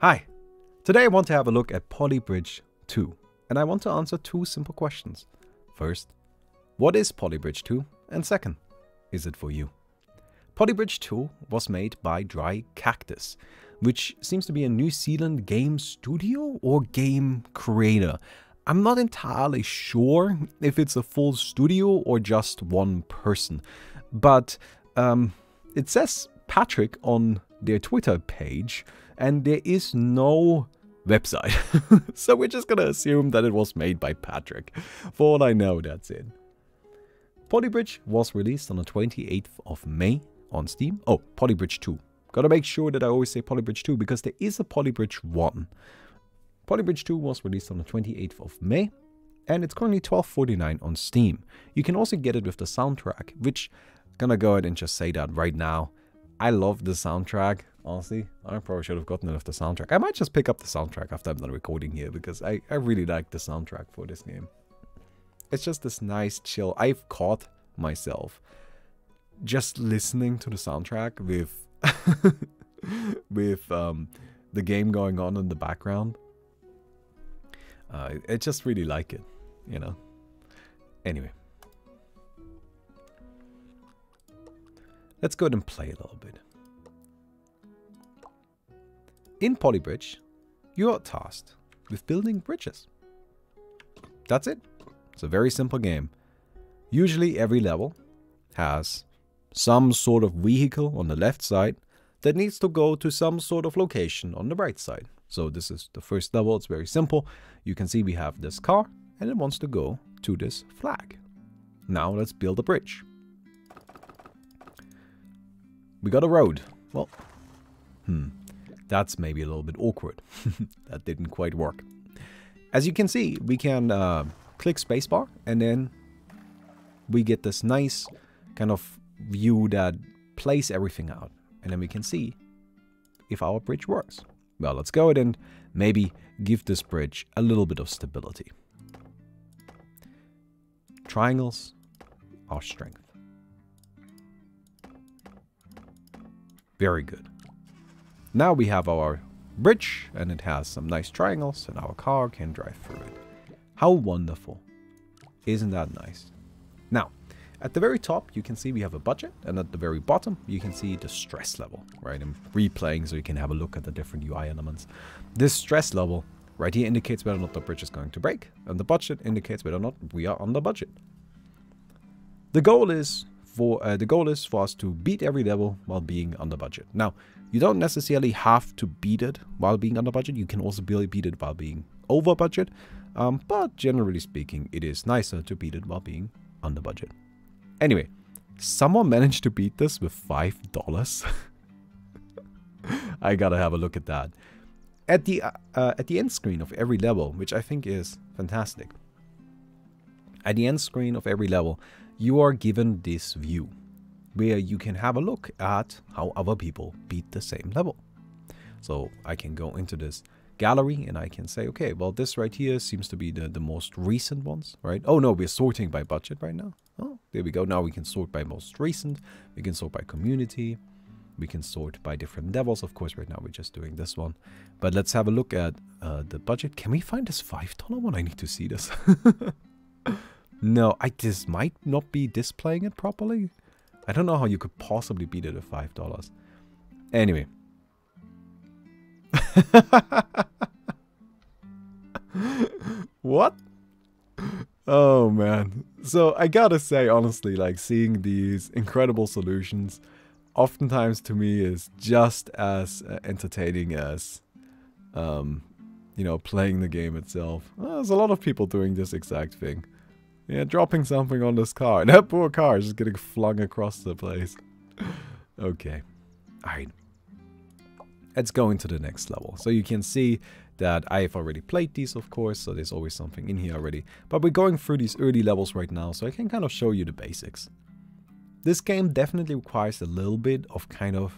Hi! Today I want to have a look at Polybridge 2, and I want to answer two simple questions. First, what is Polybridge 2? And second, is it for you? Polybridge 2 was made by Dry Cactus, which seems to be a New Zealand game studio or game creator. I'm not entirely sure if it's a full studio or just one person, but it says Patrick on their Twitter page, and there is no website. So we're just gonna assume that it was made by Patrick. For all I know, that's it. Polybridge was released on the 28th of May on Steam. Oh, Polybridge 2. Gotta make sure that I always say Polybridge 2 because there is a Polybridge 1. Polybridge 2 was released on the 28th of May, and it's currently $12.49 on Steam. You can also get it with the soundtrack, which I'm gonna go ahead and just say that right now. I love the soundtrack. Honestly, I probably should have gotten it with the soundtrack. I might just pick up the soundtrack after I'm done recording here because I really like the soundtrack for this game. It's just this nice chill. I've caught myself just listening to the soundtrack with the game going on in the background. I just really like it, you know. Anyway, let's go ahead and play a little bit. In Polybridge, you are tasked with building bridges. That's it. It's a very simple game. Usually every level has some sort of vehicle on the left side that needs to go to some sort of location on the right side. So this is the first level. It's very simple. You can see we have this car and it wants to go to this flag. Now let's build a bridge. We got a road. Well, that's maybe a little bit awkward. That didn't quite work. As you can see, we can click spacebar and then we get this nice kind of view that plays everything out. And then we can see if our bridge works. Well, let's go ahead and maybe give this bridge a little bit of stability. Triangles are strength. Very good. Now we have our bridge and it has some nice triangles and our car can drive through it. How wonderful. Isn't that nice? Now, at the very top, you can see we have a budget, and at the very bottom, you can see the stress level, right? I'm replaying so you can have a look at the different UI elements. This stress level right here indicates whether or not the bridge is going to break, and the budget indicates whether or not we are on the budget. The goal is for us to beat every level while being under budget. Now, you don't necessarily have to beat it while being under budget. You can also beat it while being over budget, but generally speaking, it is nicer to beat it while being under budget. Anyway, someone managed to beat this with $5. I gotta have a look at that. At the end screen of every level, which I think is fantastic. At the end screen of every level, you are given this view, where you can have a look at how other people beat the same level. So I can go into this gallery and I can say, okay, well, this right here seems to be the most recent ones, right? Oh no, we're sorting by budget right now. Oh, there we go. Now we can sort by most recent. We can sort by community. We can sort by different levels. Of course, right now we're just doing this one. But let's have a look at the budget. Can we find this $5 one? I need to see this. No, this might not be displaying it properly. I don't know how you could possibly beat it at $5. Anyway. What? Oh man. So I gotta say, honestly, like seeing these incredible solutions oftentimes to me is just as entertaining as you know, playing the game itself. There's a lot of people doing this exact thing. Yeah, dropping something on this car. And that poor car is just getting flung across the place. Okay. Alright. Let's go into the next level. So you can see that I've already played these, of course, so there's always something in here already. But we're going through these early levels right now, so I can kind of show you the basics. This game definitely requires a little bit of kind of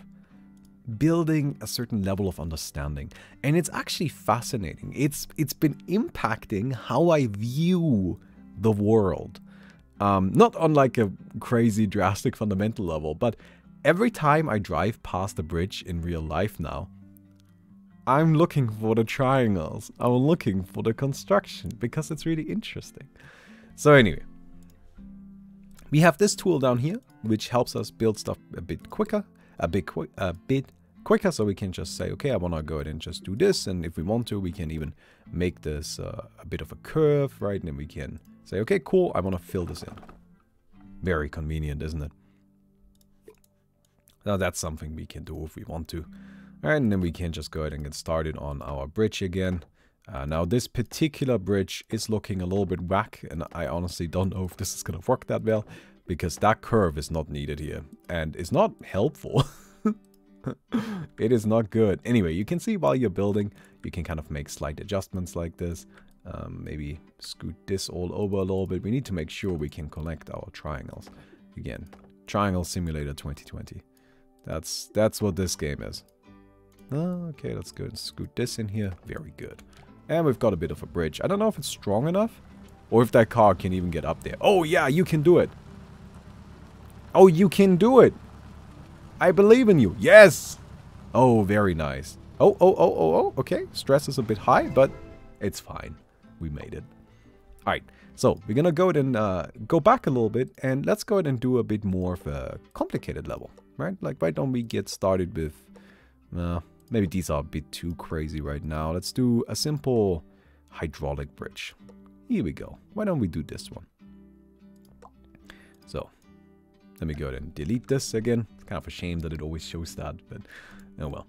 building a certain level of understanding. And it's actually fascinating. It's been impacting how I view the world. Not on like a crazy drastic fundamental level, but every time I drive past a bridge in real life now, I'm looking for the triangles. I'm looking for the construction because it's really interesting. So anyway, we have this tool down here, which helps us build stuff a bit quicker, so we can just say, okay, I want to go ahead and just do this. And if we want to, we can even make this a bit of a curve, right? And then we can say, okay, cool, I want to fill this in. Very convenient, isn't it? Now that's something we can do if we want to. And then we can just go ahead and get started on our bridge again. Now this particular bridge is looking a little bit whack, and I honestly don't know if this is going to work that well, because that curve is not needed here, and it's not helpful. It is not good. Anyway, you can see while you're building, you can kind of make slight adjustments like this. Maybe scoot this all over a little bit. We need to make sure we can connect our triangles. Again, Triangle Simulator 2020. That's what this game is. Okay, let's go and scoot this in here. Very good. And we've got a bit of a bridge. I don't know if it's strong enough, or if that car can even get up there. Oh yeah, you can do it. Oh, you can do it. I believe in you. Yes. Oh, very nice. Oh. Okay, stress is a bit high, but it's fine. We made it. All right, so we're gonna go ahead and go back a little bit, and let's go ahead and do a bit more of a complicated level, right? Like, why don't we get started with... maybe these are a bit too crazy right now. Let's do a simple hydraulic bridge. Here we go. Why don't we do this one? So, let me go ahead and delete this again. It's kind of a shame that it always shows that, but oh well.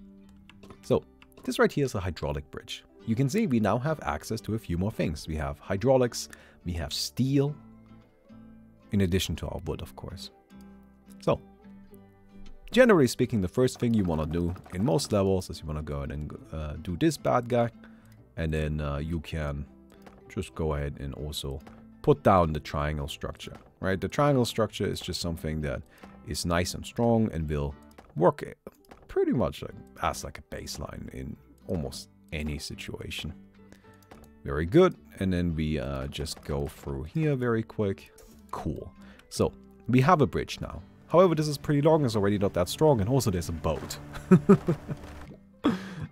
So, this right here is a hydraulic bridge. You can see we now have access to a few more things. We have hydraulics, we have steel, in addition to our wood, of course. So, generally speaking, the first thing you want to do in most levels is you want to go ahead and do this bad guy. And then you can just go ahead and also put down the triangle structure, right? The triangle structure is just something that is nice and strong and will work pretty much like, as like a baseline in almost any situation. Very good. And then we just go through here very quick. Cool. So we have a bridge now. However, this is pretty long, it's already not that strong, and also there's a boat.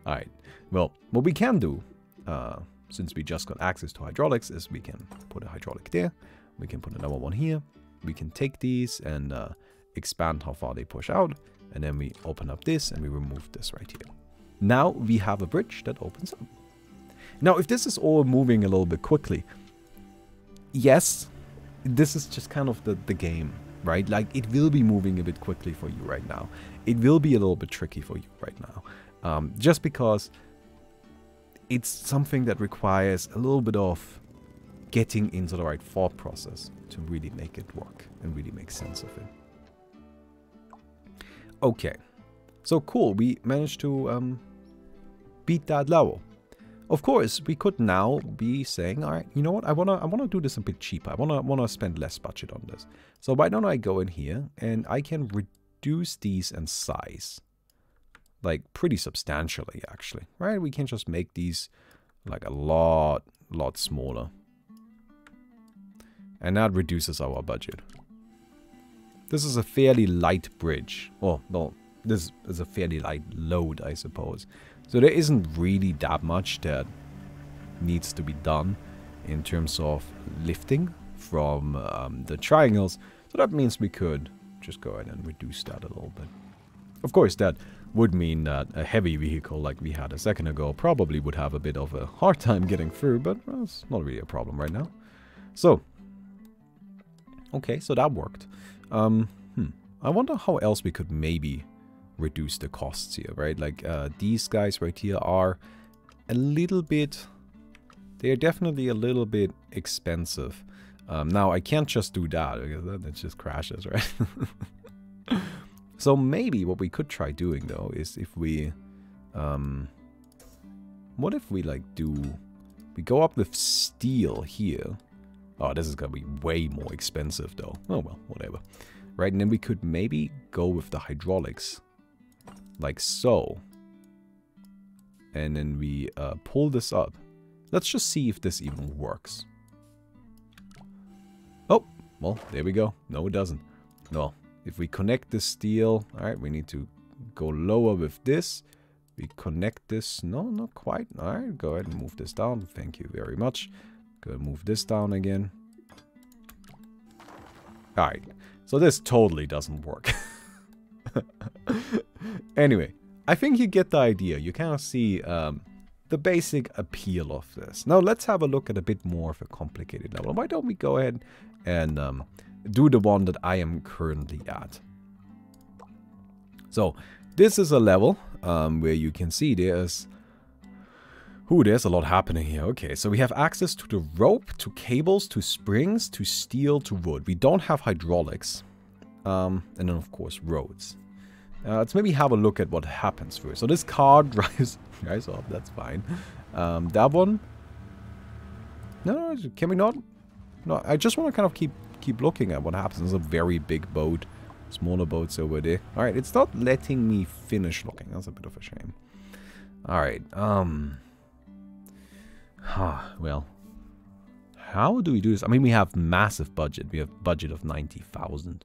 Alright, well, what we can do, since we just got access to hydraulics, is we can put a hydraulic there, we can put another one here, we can take these and expand how far they push out, and then we open up this and we remove this right here. Now we have a bridge that opens up. Now, if this is all moving a little bit quickly, yes, this is just kind of the game. Right? Like, it will be moving a bit quickly for you right now. It will be a little bit tricky for you right now. Just because it's something that requires a little bit of getting into the right thought process to really make it work and really make sense of it. Okay. So cool. We managed to beat that level. Of course, we could now be saying, all right, you know what? I wanna do this a bit cheaper. I wanna spend less budget on this. So why don't I go in here and I can reduce these in size, like pretty substantially, actually, right? We can just make these like a lot smaller, and that reduces our budget. This is a fairly light bridge. Oh no, this is a fairly light load, I suppose. So there isn't really that much that needs to be done in terms of lifting from the triangles. So that means we could just go ahead and reduce that a little bit. Of course, that would mean that a heavy vehicle like we had a second ago probably would have a bit of a hard time getting through, but well, it's not really a problem right now. So, okay, so that worked. I wonder how else we could maybe reduce the costs here, right? Like these guys right here are a little bit, they're definitely a little bit expensive. Now I can't just do that because that just crashes, right? So maybe what we could try doing though is if we what if we like we go up with steel here. Oh, this is gonna be way more expensive though. Oh well, whatever. Right, and then we could maybe go with the hydraulics like so, and then we pull this up. Let's just see if this even works. Oh, well, there we go. No, it doesn't. No, if we connect the steel, all right, we need to go lower with this. We connect this. No, not quite. All right, go ahead and move this down. Thank you very much. Go ahead and move this down again. All right. So this totally doesn't work. Anyway, I think you get the idea. You kind of see the basic appeal of this. Now let's have a look at a bit more of a complicated level. Why don't we go ahead and do the one that I am currently at. So this is a level where you can see there's a lot happening here. Okay, so we have access to the rope, to cables, to springs, to steel, to wood. We don't have hydraulics. And then, of course, roads. Let's maybe have a look at what happens first. So this car drives off. That's fine. That one. No, can we not? No, I just want to kind of keep looking at what happens. There's a very big boat. Smaller boats over there. All right, it's not letting me finish looking. That's a bit of a shame. All right. Well, how do we do this? I mean, we have massive budget. We have budget of 90,000.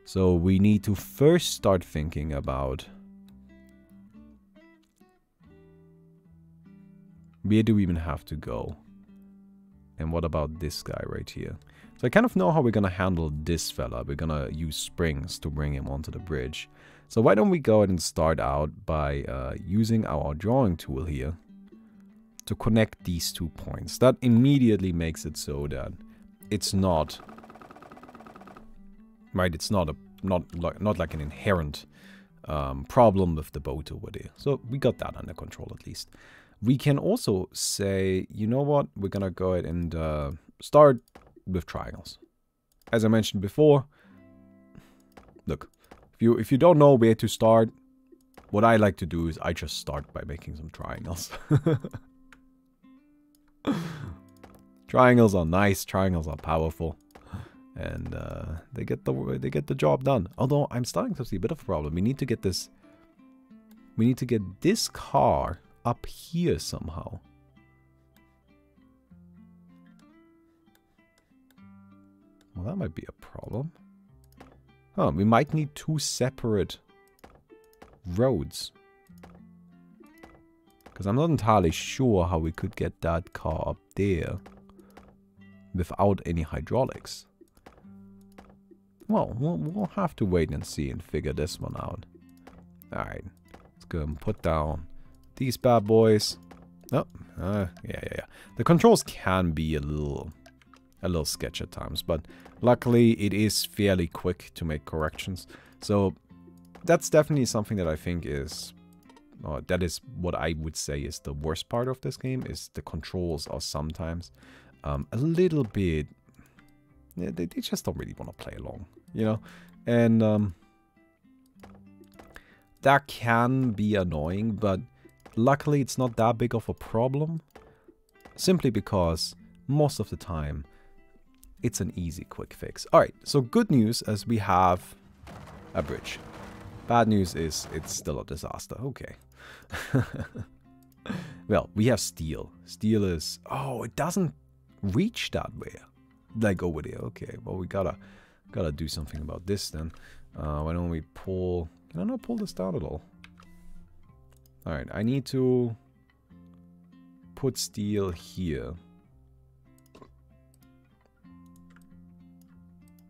So we need to first start thinking about where do we even have to go? And what about this guy right here? So I kind of know how we're going to handle this fella. We're going to use springs to bring him onto the bridge. So why don't we go ahead and start out by using our drawing tool here to connect these 2 points. That immediately makes it so that it's not... Right, it's not like an inherent problem with the boat over there. So we got that under control at least. We can also say, you know what, we're gonna go ahead and start with triangles. As I mentioned before, look, if you don't know where to start, what I like to do is I just start by making some triangles. Triangles are nice, triangles are powerful. And they get the job done. Although I'm starting to see a bit of a problem. We need to get this. We need to get this car up here somehow. Well, that might be a problem. Huh, we might need 2 separate roads. Because I'm not entirely sure how we could get that car up there without any hydraulics. Well, we'll have to wait and see and figure this one out. Alright, let's go and put down these bad boys. Oh, yeah. The controls can be a little sketch at times, but luckily it is fairly quick to make corrections. So that's definitely something that I think is, that is what I would say is the worst part of this game, is the controls are sometimes a little bit, they just don't really want to play along, you know? And that can be annoying, but luckily it's not that big of a problem, simply because most of the time it's an easy quick fix. Alright, so good news is we have a bridge. Bad news is it's still a disaster. Okay. Well, we have steel. Steel is... Oh, it doesn't reach that way. Like over there. Okay, well we gotta do something about this then. Why don't we pull... Can I not pull this down at all? Alright, I need to put steel here.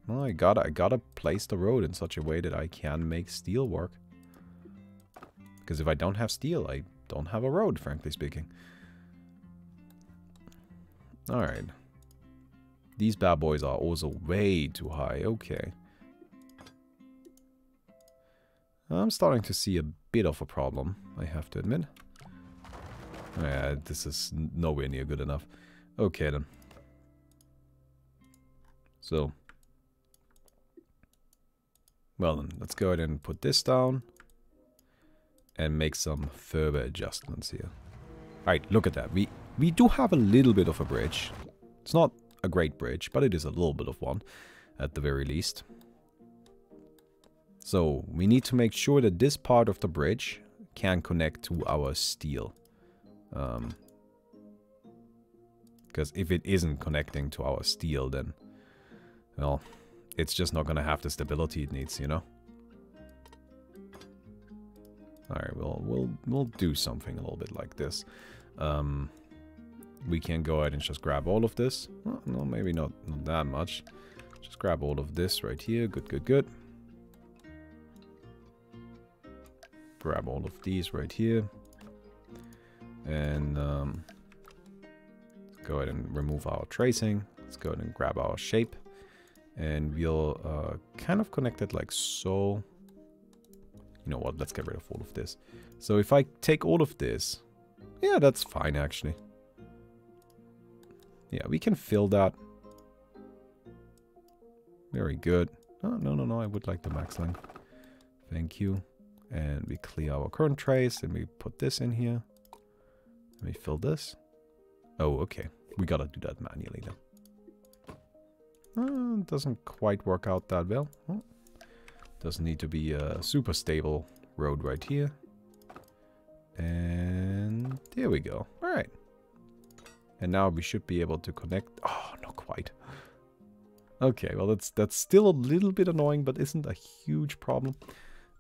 Well, I gotta place the road in such a way that I can make steel work. Because if I don't have steel, I don't have a road, frankly speaking. Alright. These bad boys are also way too high. Okay. I'm starting to see a bit of a problem, I have to admit. Yeah, this is nowhere near good enough. Okay then. So. Well then, let's go ahead and put this down. And make some further adjustments here. Alright, look at that. We do have a little bit of a bridge. It's not a great bridge, but it is a little bit of one, at the very least. So, we need to make sure that this part of the bridge can connect to our steel. Because if it isn't connecting to our steel, then, well, it's just not going to have the stability it needs, you know? Alright, we'll do something a little bit like this. We can go ahead and just grab all of this. Well, no, maybe not that much. Just grab all of this right here. Good, good, good. Grab all of these right here. And go ahead and remove our tracing. Let's go ahead and grab our shape. And we'll kind of connect it like so. You know what, let's get rid of all of this. So if I take all of this, yeah, that's fine actually. Yeah, we can fill that. Very good. Oh, no, I would like the max length. Thank you. And we clear our current trace and we put this in here. Let me fill this. Oh, okay. We gotta do that manually then. Doesn't quite work out that well. Oh. Doesn't need to be a super stable road right here. And there we go. Alright. And now we should be able to connect. Oh, not quite. Okay, well that's still a little bit annoying, but isn't a huge problem.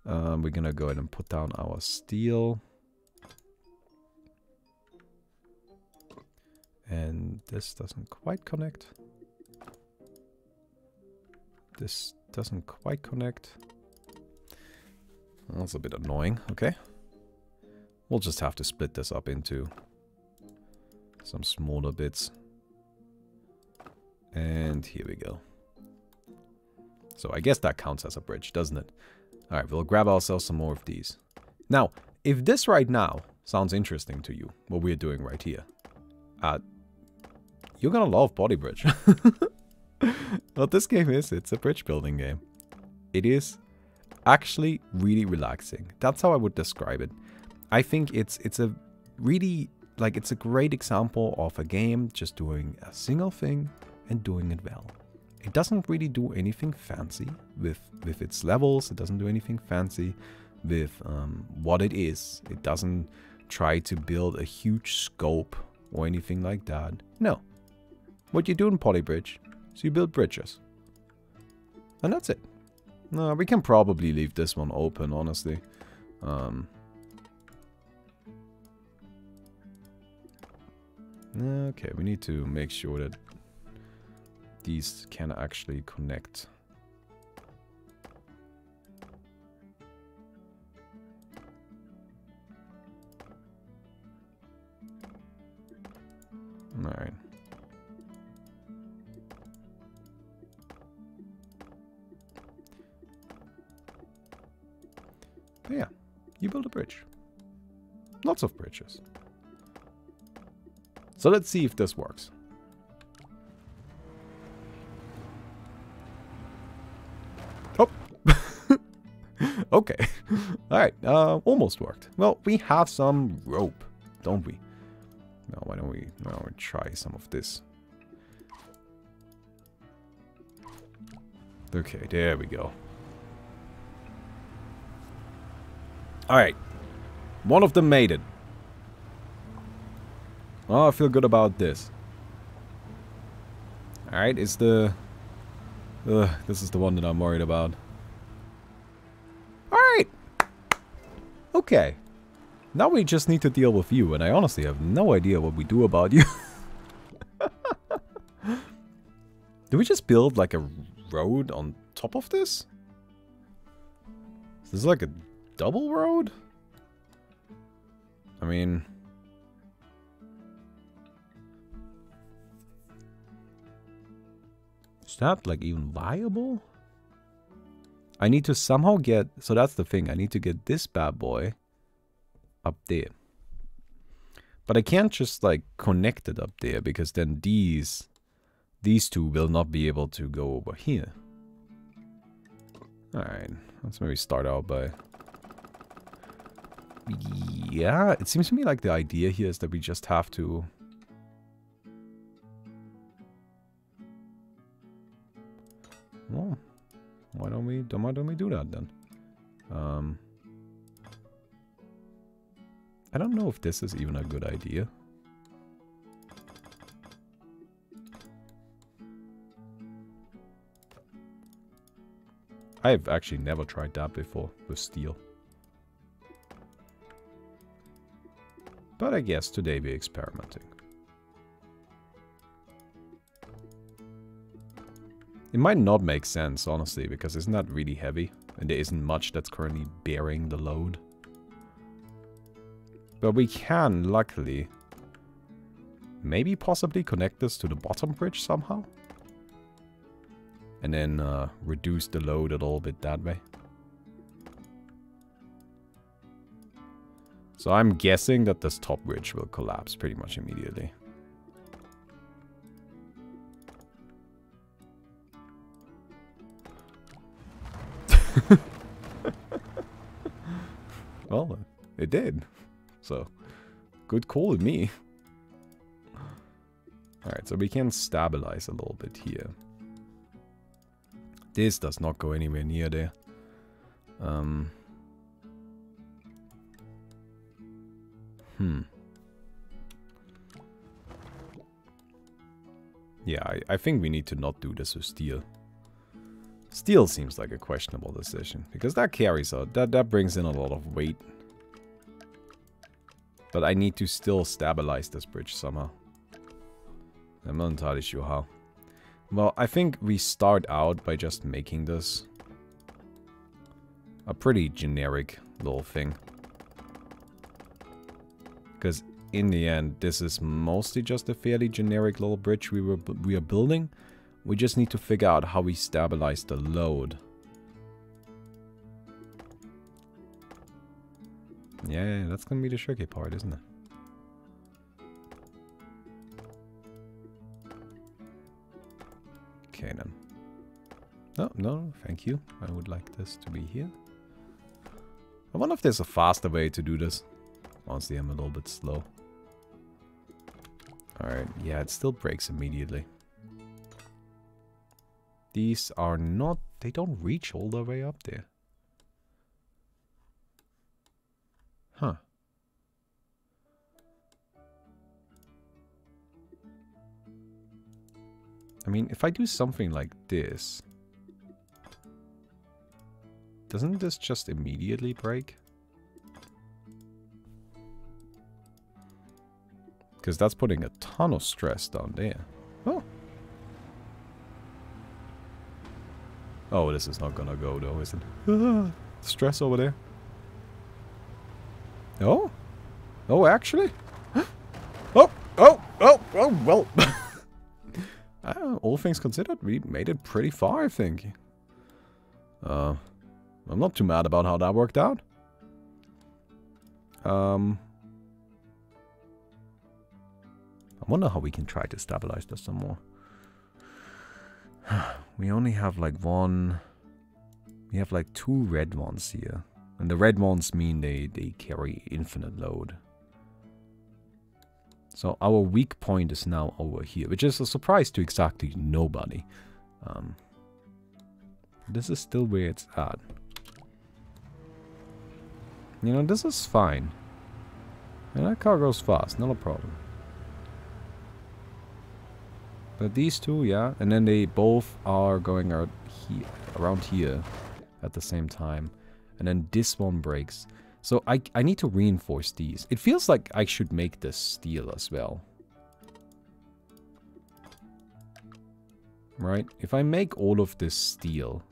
We're gonna go ahead and put down our steel. And this doesn't quite connect. This doesn't quite connect. That's a bit annoying. Okay. We'll just have to split this up into some smaller bits. And here we go. So I guess that counts as a bridge, doesn't it? Alright, we'll grab ourselves some more of these. Now, if this right now sounds interesting to you, what we're doing right here, you're gonna love Poly Bridge. What this game is, it's a bridge building game. It is actually really relaxing. That's how I would describe it. I think it's a really, like, it's a great example of a game just doing a single thing and doing it well. It doesn't really do anything fancy with its levels. It doesn't do anything fancy with what it is. It doesn't try to build a huge scope or anything like that. No. What you do in Poly Bridge is you build bridges. And that's it. No, we can probably leave this one open, honestly. Okay, we need to make sure that these can actually connect. Alright. But yeah, you build a bridge. Lots of bridges. So let's see if this works. Oh! Okay. Alright, almost worked. Well, we have some rope, don't we? Now, why don't we try some of this? Okay, there we go. Alright. One of them made it. Oh, I feel good about this. Alright, it's the... this is the one that I'm worried about. Alright! Okay. Now we just need to deal with you, and I honestly have no idea what we do about you. Do we just build like a road on top of this? Is this like a double road? I mean... is that like even viable? I need to somehow get... so that's the thing. I need to get this bad boy up there. But I can't just like connect it up there, because then these two will not be able to go over here. Alright, let's maybe start out by... yeah, it seems to me like the idea here is that we just have to... well, why don't we do that then? I don't know if this is even a good idea. I've actually never tried that before with steel. But I guess today we're experimenting. It might not make sense, honestly, because isn't that really heavy? And there isn't much that's currently bearing the load. But we can, luckily, maybe possibly connect this to the bottom bridge somehow. And then reduce the load a little bit that way. So I'm guessing that this top bridge will collapse pretty much immediately. Well, it did. So, good call with me. Alright, so we can stabilize a little bit here. This does not go anywhere near there. Yeah, I think we need to not do this with steel. Steel seems like a questionable decision, because that carries out, that brings in a lot of weight. But I need to still stabilize this bridge somehow. I'm not entirely sure how. Well, I think we start out by just making this a pretty generic little thing. Because in the end, this is mostly just a fairly generic little bridge we are building. We just need to figure out how we stabilize the load. Yeah, that's gonna be the tricky part, isn't it? Okay then. No, thank you. I would like this to be here. I wonder if there's a faster way to do this. Honestly, I'm a little bit slow. Alright, yeah, it still breaks immediately. These are not... they don't reach all the way up there. Huh. I mean, if I do something like this... doesn't this just immediately break? Because that's putting a ton of stress down there. Oh. Oh, this is not gonna go though, is it? Ah, stress over there. Oh? Oh, actually? Oh, well. All things considered, we made it pretty far, I think. I'm not too mad about how that worked out. I wonder how we can try to stabilize this some more. We only have like one... we have like 2 red ones here. And the red ones mean they carry infinite load. So our weak point is now over here, which is a surprise to exactly nobody. This is still where it's at. You know, this is fine. And that car goes fast, not a problem. But these two, yeah, and then they both are going out here, around here at the same time. And then this one breaks. So I need to reinforce these. It feels like I should make this steel as well. Right? If I make all of this steel,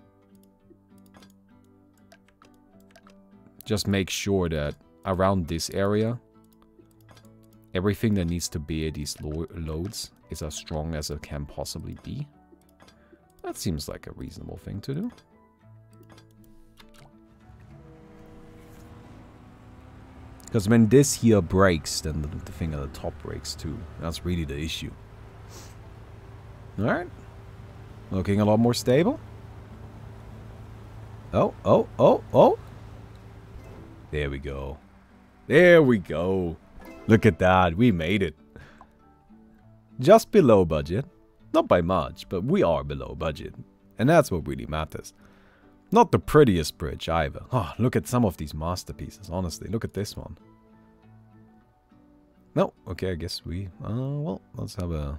just make sure that around this area, everything that needs to bear these loads is as strong as it can possibly be. That seems like a reasonable thing to do. Because when this here breaks, then the thing at the top breaks too. That's really the issue. Alright. Looking a lot more stable. Oh. There we go. There we go. Look at that. We made it. Just below budget. Not by much, but we are below budget. And that's what really matters. Not the prettiest bridge either. Oh, look at some of these masterpieces, honestly. Look at this one. No, okay, I guess we... well, let's have a...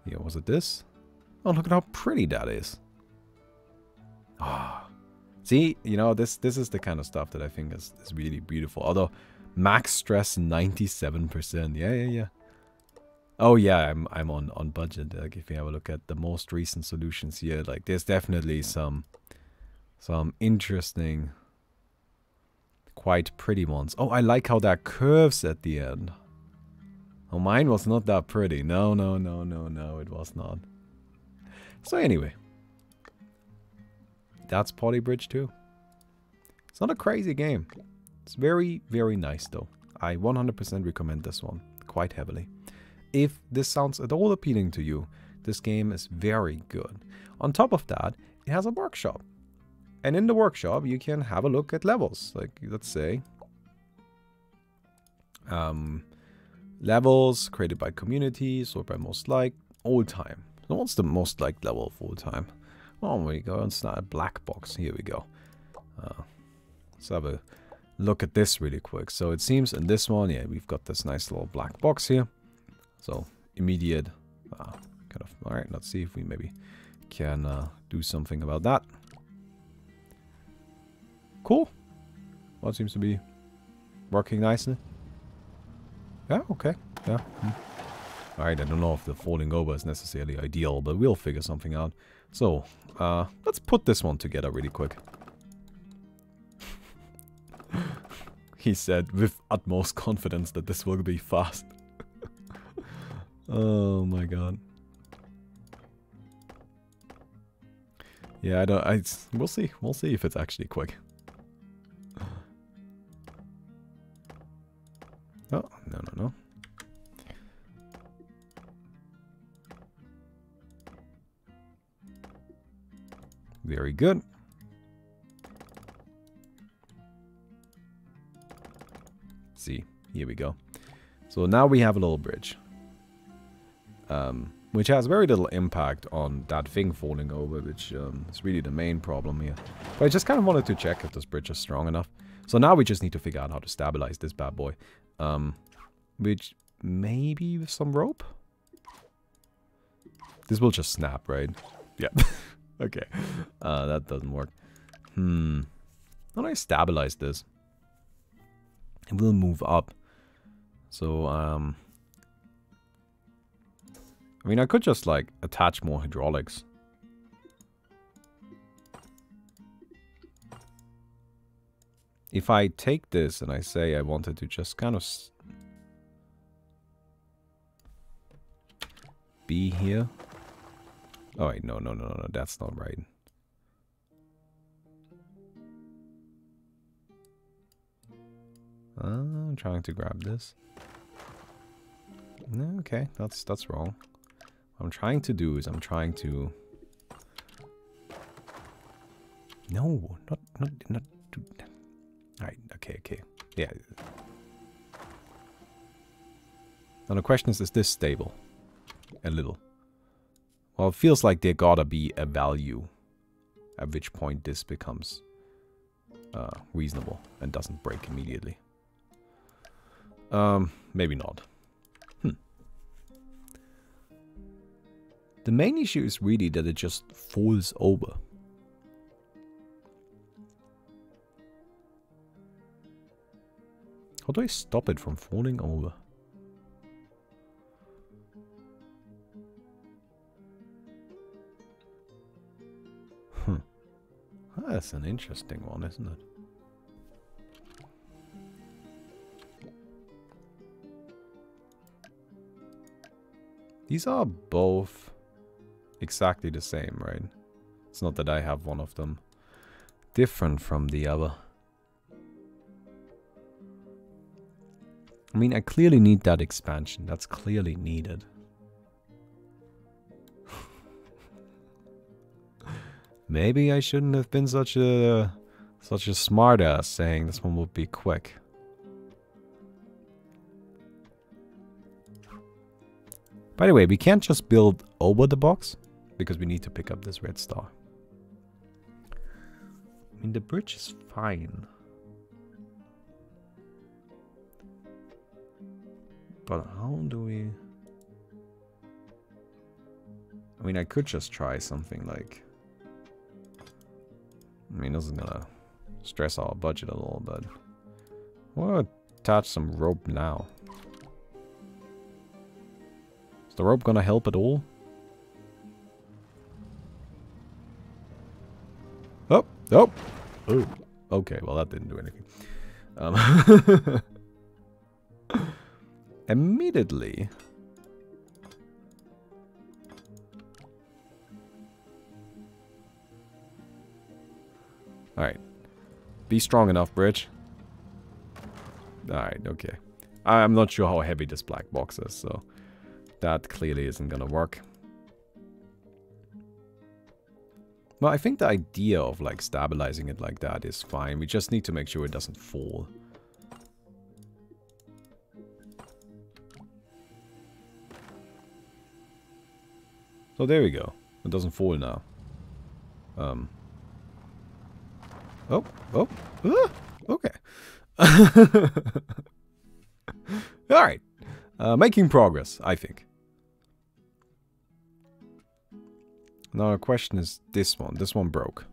yeah, was it this? Oh, look at how pretty that is. Ah. See, you know, this is the kind of stuff that I think is really beautiful. Although, Max stress 97%. Yeah. Oh yeah, I'm on budget. Like if you have a look at the most recent solutions here, like there's definitely some interesting, quite pretty ones. Oh, I like how that curves at the end. Oh, mine was not that pretty. No, it was not. So anyway, that's Polybridge 2. It's not a crazy game. It's very, very nice though. I 100% recommend this one quite heavily. If this sounds at all appealing to you, this game is very good. On top of that, it has a workshop. And in the workshop, you can have a look at levels. Like, let's say, levels created by communities or by most liked, all time. So what's the most liked level of all time? Oh, there we go. It's not a black box. Here we go. Let's have a look at this really quick. So it seems in this one, yeah, we've got this nice little black box here. So immediate, kind of, all right, let's see if we maybe can do something about that. Cool. Well, it seems to be working nicely. Yeah, okay, yeah. Alright, I don't know if the falling over is necessarily ideal, but we'll figure something out. So, let's put this one together really quick. He said with utmost confidence that this will be fast. Oh my god. Yeah, we'll see if it's actually quick. Oh, no. Very good. See, here we go. So now we have a little bridge. Which has very little impact on that thing falling over, which is really the main problem here. But I just kind of wanted to check if this bridge is strong enough. So now we just need to figure out how to stabilize this bad boy. Which maybe with some rope? This will just snap, right? Yeah. Okay. That doesn't work. How do I stabilize this? It will move up. So, I mean, I could just, like, attach more hydraulics. If I take this and I say I wanted to just kind of be here. Oh, wait, no, that's not right. I'm trying to grab this. No, okay, that's wrong. What I'm trying to do is I'm trying to... No, not... Alright, okay. Yeah. Now the question is this stable? A little. Well, it feels like there gotta be a value at which point this becomes reasonable and doesn't break immediately. Maybe not. The main issue is really that it just falls over. How do I stop it from falling over? That's an interesting one, isn't it? These are both exactly the same, right? It's not that I have one of them different from the other. I mean, I clearly need that expansion. That's clearly needed. Maybe I shouldn't have been such a smart ass saying this one would be quick. By the way, we can't just build over the box because we need to pick up this red star. I mean, the bridge is fine. But how do we... I mean, I could just try something like... I mean, this is gonna stress our budget a little bit. What attach some rope now. Is the rope gonna help at all? Oh, oh, oh. Okay, well that didn't do anything. Immediately. Alright. Be strong enough, bridge. Alright, okay. I'm not sure how heavy this black box is, so that clearly isn't gonna work. Well, I think the idea of like stabilizing it like that is fine. We just need to make sure it doesn't fall. So there we go. It doesn't fall now. Oh, oh, okay. Alright. Making progress, I think. Now the question is this one. This one broke.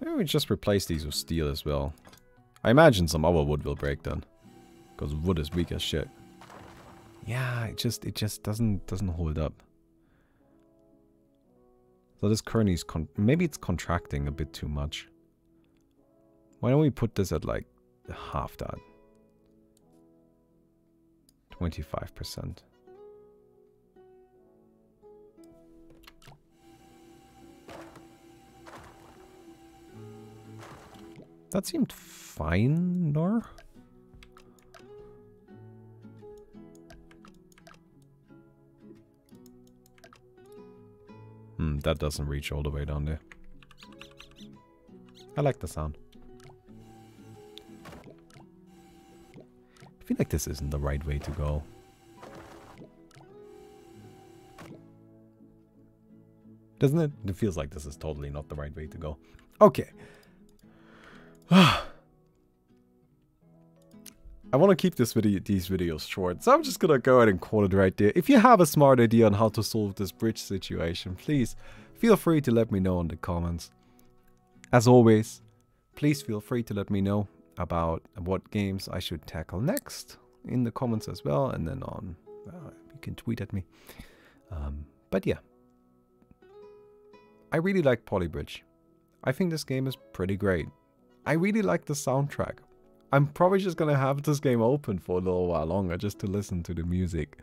Maybe we just replace these with steel as well. I imagine some other wood will break then. Because wood is weak as shit. Yeah, it just doesn't hold up. So this currently is maybe it's contracting a bit too much. Why don't we put this at like half that? 25%. That seemed fine, Nor? That doesn't reach all the way down there. I like the sound. I feel like this isn't the right way to go. Doesn't it? It feels like this is totally not the right way to go. Okay. I want to keep these videos short, so I'm just gonna go ahead and call it right there. If you have a smart idea on how to solve this bridge situation, please feel free to let me know in the comments. As always, please feel free to let me know about what games I should tackle next in the comments as well, and then on you can tweet at me. But yeah, I really like Polybridge. I think this game is pretty great. I really like the soundtrack. I'm probably just gonna have this game open for a little while longer just to listen to the music.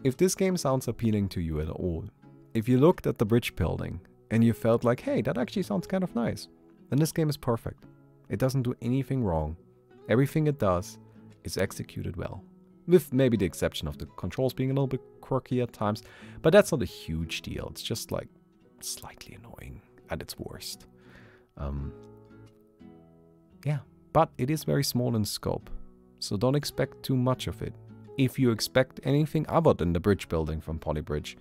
If this game sounds appealing to you at all, if you looked at the bridge building and you felt like, hey, that actually sounds kind of nice, then this game is perfect. It doesn't do anything wrong. Everything it does is executed well. With maybe the exception of the controls being a little bit quirky at times, but that's not a huge deal. It's just like slightly annoying at its worst. Yeah. But it is very small in scope, so don't expect too much of it. If you expect anything other than the bridge building from Polybridge,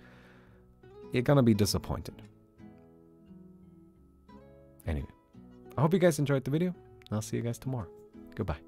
you're gonna be disappointed. Anyway, I hope you guys enjoyed the video. I'll see you guys tomorrow. Goodbye.